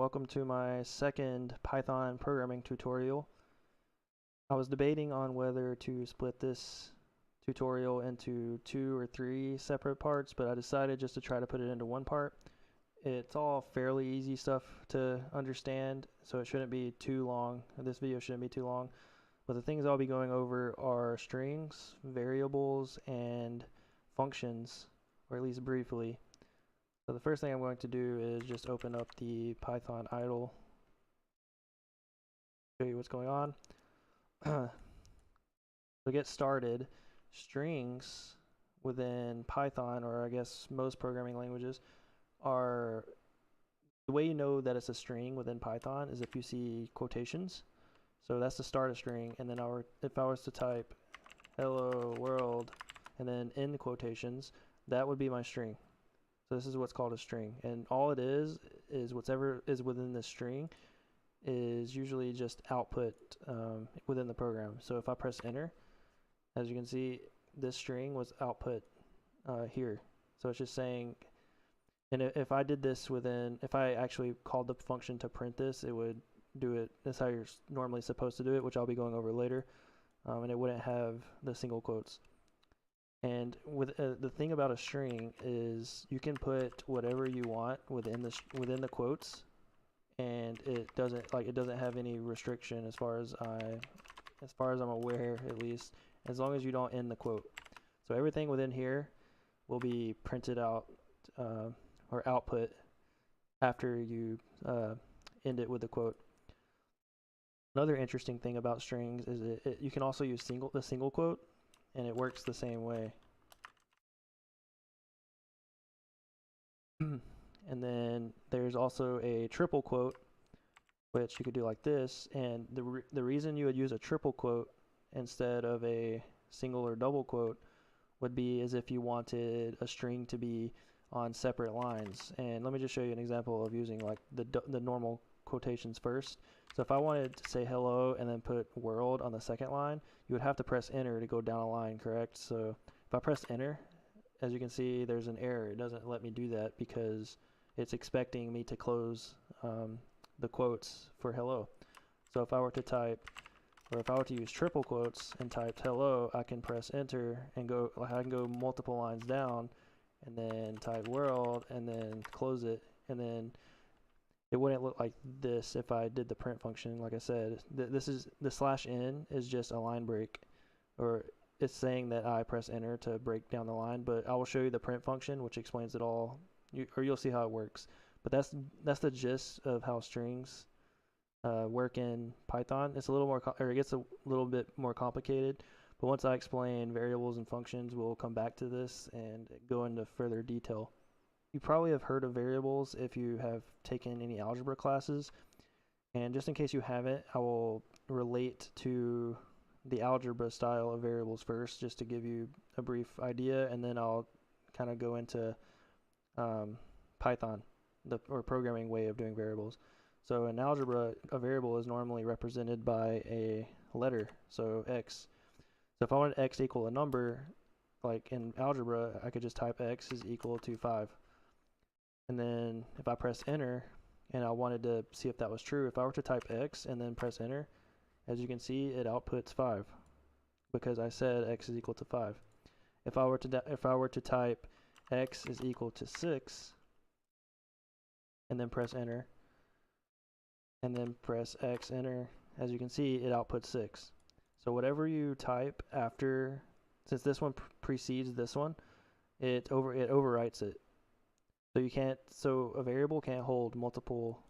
welcome to my second Python programming tutorial. I was debating on whether to split this tutorial into 2 or 3 separate parts, but I decided just to try to put it into one part. It's all fairly easy stuff to understand, so it shouldn't be too long. This video shouldn't be too long. But the things I'll be going over are strings, variables, and functions, or at least briefly. So the first thing I'm going to do is just open up the Python idle, show you what's going on. To get started, strings within Python, or I guess most programming languages, are the way you know that it's a string within Python is if you see quotations. So that's the start of string, and then if I was to type hello world and then end quotations, that would be my string. So this is what's called a string, and all it is whatever is within the string is usually just output within the program. So if I press enter, as you can see, this string was output here. So it's just saying, and if I did this if I actually called the function to print this, it would do it. That's how you're normally supposed to do it, which I'll be going over later, and it wouldn't have the single quotes. And with the thing about a string is you can put whatever you want within the quotes, and it doesn't have any restriction as far as I'm aware, at least, as long as you don't end the quote. So everything within here will be printed out or output after you end it with a quote. Another interesting thing about strings is you can also use the single quote, and it works the same way. And then there's also a triple quote, which you could do like this, and the reason you would use a triple quote instead of a single or double quote would be as if you wanted a string to be on separate lines. And let me just show you an example of using like the normal quotations first. So if I wanted to say hello and then put world on the second line, you would have to press enter to go down a line, correct? So if I press enter, as you can see, there's an error. It doesn't let me do that because it's expecting me to close the quotes for hello. So if I were to use triple quotes and type hello, I can press enter and I can go multiple lines down and then type world and then close it, and then it wouldn't look like this if I did the print function. Like I said, the /n is just a line break, or it's saying that I press enter to break down the line, but I will show you the print function, which explains it all, or you'll see how it works. But that's the gist of how strings work in Python. It's a little more, or it gets a little bit more complicated, but once I explain variables and functions, we'll come back to this and go into further detail. You probably have heard of variables if you have taken any algebra classes, and just in case you haven't, I will relate to the algebra style of variables first, just to give you a brief idea, and then I'll kind of go into Python, or programming way of doing variables. So in algebra, a variable is normally represented by a letter, so x. So if I wanted x to equal a number, like in algebra, I could just type x is equal to 5. And then if I press enter, and I wanted to see if that was true, if I were to type x and then press enter, as you can see, it outputs 5 because I said x is equal to 5. If I were to type x is equal to 6 and then press enter and then press x enter, as you can see, it outputs 6. So whatever you type after, since this one precedes this one, it overwrites it. So a variable can't hold multiple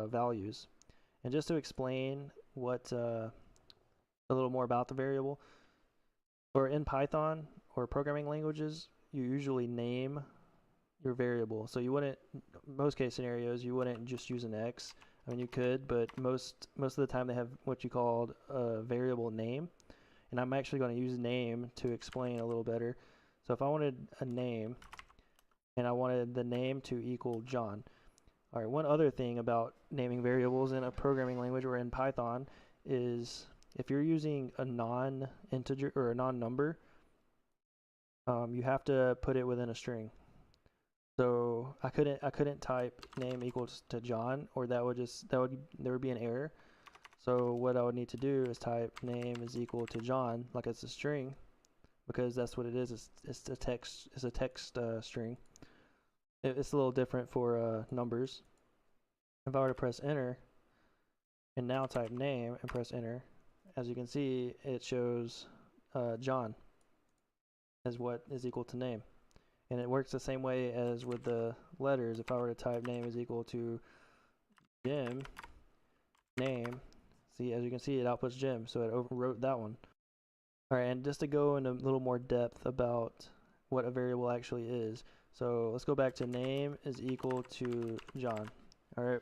values. And just to explain a little more about the variable, or in Python or programming languages, you usually name your variable. So you wouldn't, most case scenarios, you wouldn't just use an x. I mean, you could, but most of the time they have what you call a variable name. And I'm actually going to use name to explain a little better. So if I wanted a name, and I wanted the name to equal John. All right, one other thing about naming variables in a programming language or in Python is if you're using a non-integer or a non-number, you have to put it within a string. So I couldn't type name equals to John, or there would be an error. So what I would need to do is type name is equal to John, like it's a string, because that's what it is. It's a text string. It's a little different for numbers. If I were to press enter and now type name and press enter, as you can see, it shows John as what is equal to name. And it works the same way as with the letters. If I were to type name is equal to Jim, name, see, as you can see, it outputs Jim, so it overwrote that one. All right, and just to go into a little more depth about what a variable actually is. So let's go back to name is equal to John. All right.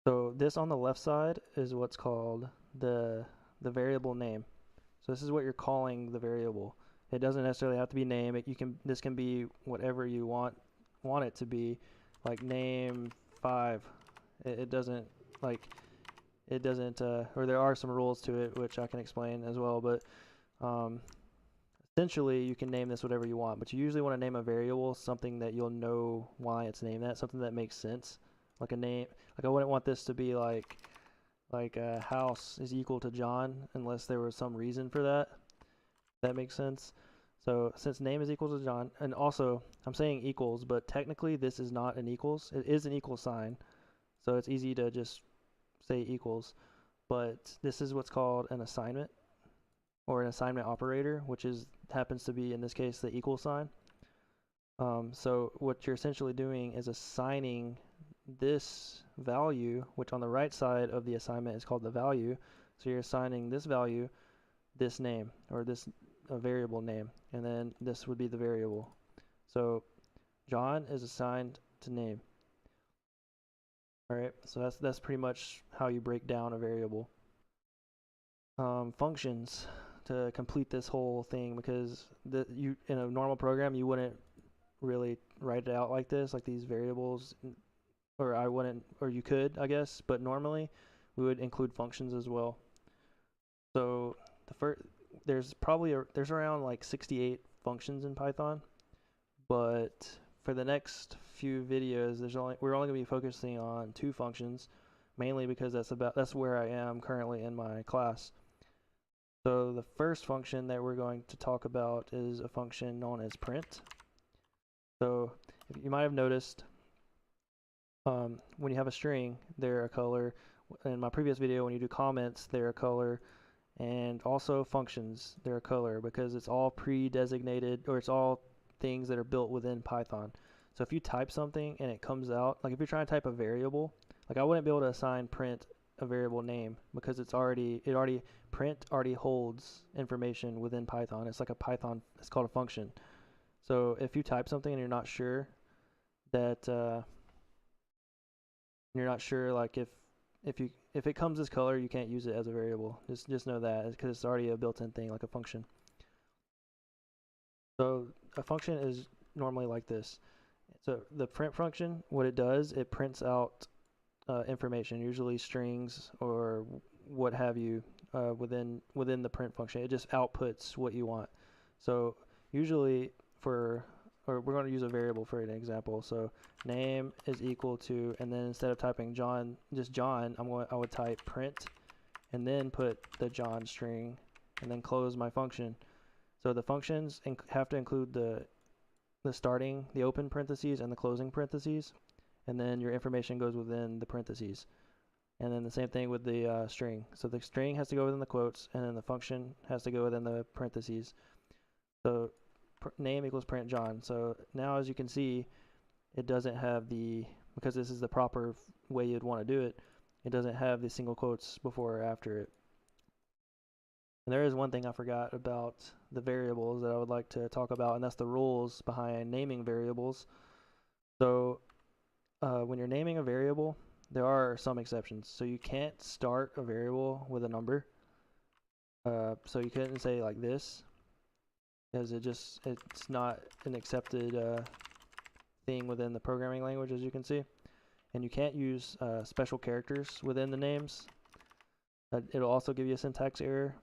So this on the left side is what's called the variable name. So this is what you're calling the variable. It doesn't necessarily have to be name. This can be whatever you want it to be, like name 5. It doesn't or there are some rules to it which I can explain as well, but essentially you can name this whatever you want, but you usually want to name a variable something that you'll know why it's named that, something that makes sense. Like a name, like I wouldn't want this to be like house is equal to John unless there was some reason for that. That makes sense. So since name is equal to John, and also I'm saying equals, but technically this is not an equals. It is an equal sign, so it's easy to just say equals, but this is what's called an assignment or an assignment operator, which happens to be in this case the equal sign. So what you're essentially doing is assigning this value, which on the right side of the assignment is called the value. So you're assigning this value this name, or this variable name, and then this would be the variable. So John is assigned to name. All right, so that's pretty much how you break down a variable. Functions to complete this whole thing, because in a normal program you wouldn't really write it out like this, like these variables, or I wouldn't, or you could, I guess, but normally we would include functions as well. So there's around like 68 functions in Python, but for the next few videos we're only going to be focusing on 2 functions, mainly because that's where I am currently in my class. So the first function that we're going to talk about is a function known as print. So you might have noticed when you have a string, they're a color. In my previous video, when you do comments, they're a color. And also functions, they're a color, because it's all pre-designated, or it's all things that are built within Python. So if you type something and it comes out, like if you're trying to type a variable, like I wouldn't be able to assign print a variable name, because print already holds information within Python. It's like it's called a function. So if you type something and you're not sure that like if it comes as color, you can't use it as a variable. Just know that, because it's already a built-in thing, like a function. So a function is normally like this. So the print function, what it does, it prints out information, usually strings or what have you, within the print function. It just outputs what you want. So usually we're going to use a variable for an example. So name is equal to, and then instead of typing just John, I would type print and then put the John string and then close my function. So the functions have to include the open parentheses and the closing parentheses, and then your information goes within the parentheses. And then the same thing with the string. So the string has to go within the quotes, and then the function has to go within the parentheses. So name equals print John. So now, as you can see, it doesn't have because this is the proper way you'd want to do it, it doesn't have the single quotes before or after it. And there is one thing I forgot about the variables that I would like to talk about, and that's the rules behind naming variables. So when you're naming a variable, there are some exceptions. So you can't start a variable with a number. So you couldn't say like this, because it's not an accepted thing within the programming language, as you can see. And you can't use special characters within the names. It'll also give you a syntax error.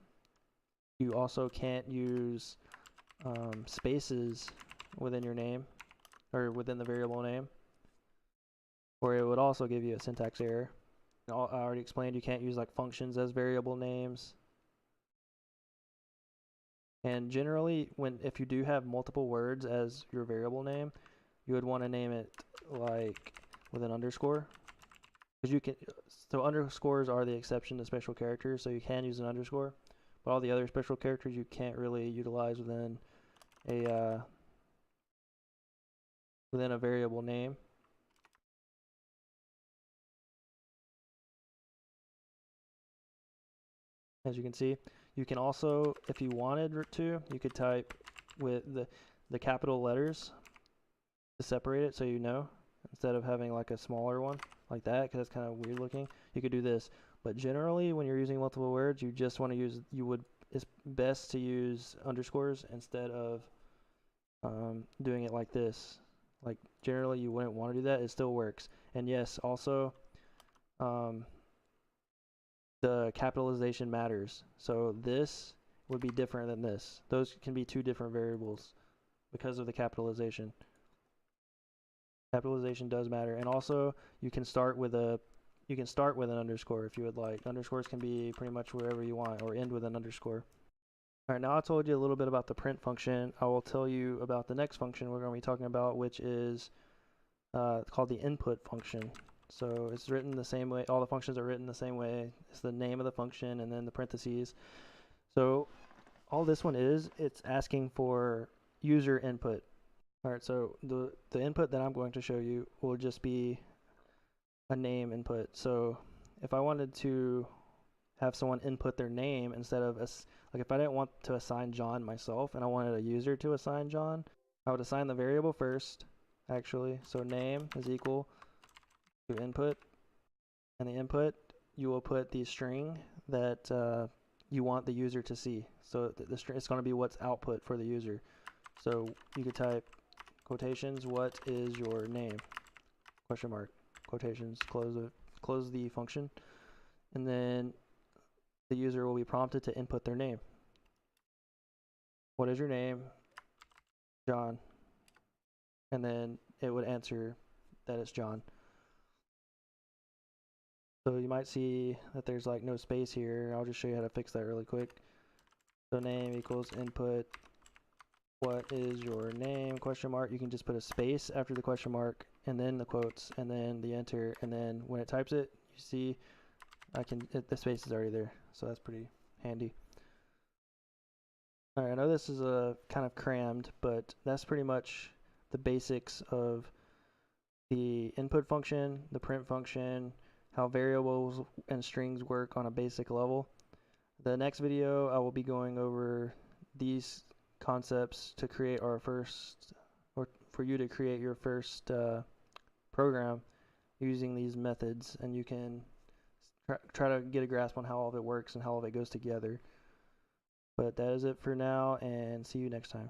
You also can't use spaces within your name. or within the variable name, or it would also give you a syntax error. I already explained you can't use like functions as variable names. And generally, if you do have multiple words as your variable name, you would want to name it like with an underscore, because you can. So underscores are the exception to special characters, so you can use an underscore, but all the other special characters you can't really utilize within a variable name. As you can see, you can also, if you wanted to, you could type with the capital letters to separate it, so you know, instead of having like a smaller one like that, because that's kind of weird looking. You could do this, but generally when you're using multiple words, you just want to use, it's best to use underscores instead of doing it like this. Like generally you wouldn't want to do that. It still works. And yes, also the capitalization matters. So this would be different than this. Those can be two different variables because of the capitalization. Capitalization does matter. And also you can start with an underscore if you would like. Underscores can be pretty much wherever you want, or end with an underscore. Alright, now I told you a little bit about the print function. I will tell you about the next function we're going to be talking about, which is called the input function. So it's written the same way. All the functions are written the same way. It's the name of the function and then the parentheses. So all this one is, it's asking for user input. Alright, so the input that I'm going to show you will just be a name input. So if I wanted to have someone input their name instead of like if I didn't want to assign John myself and I wanted a user to assign John, I would assign the variable first, actually. So name is equal to input, and the input, you will put the string that you want the user to see. So the string, it's going to be what's output for the user. So you could type quotations, what is your name? Question mark, quotations, close the function, and then the user will be prompted to input their name. What is your name? John. And then it would answer that it's John. So you might see that there's like no space here. I'll just show you how to fix that really quick. So name equals input. What is your name? Question mark. You can just put a space after the question mark and then the quotes and then the enter, and then when it types it, you see the space is already there. So that's pretty handy. Alright, I know this is kind of crammed, but that's pretty much the basics of the input function, the print function, how variables and strings work on a basic level. The next video I will be going over these concepts to create our first, or for you to create your first program using these methods, and you can try to get a grasp on how all of it works and how all of it goes together. But that is it for now, and see you next time.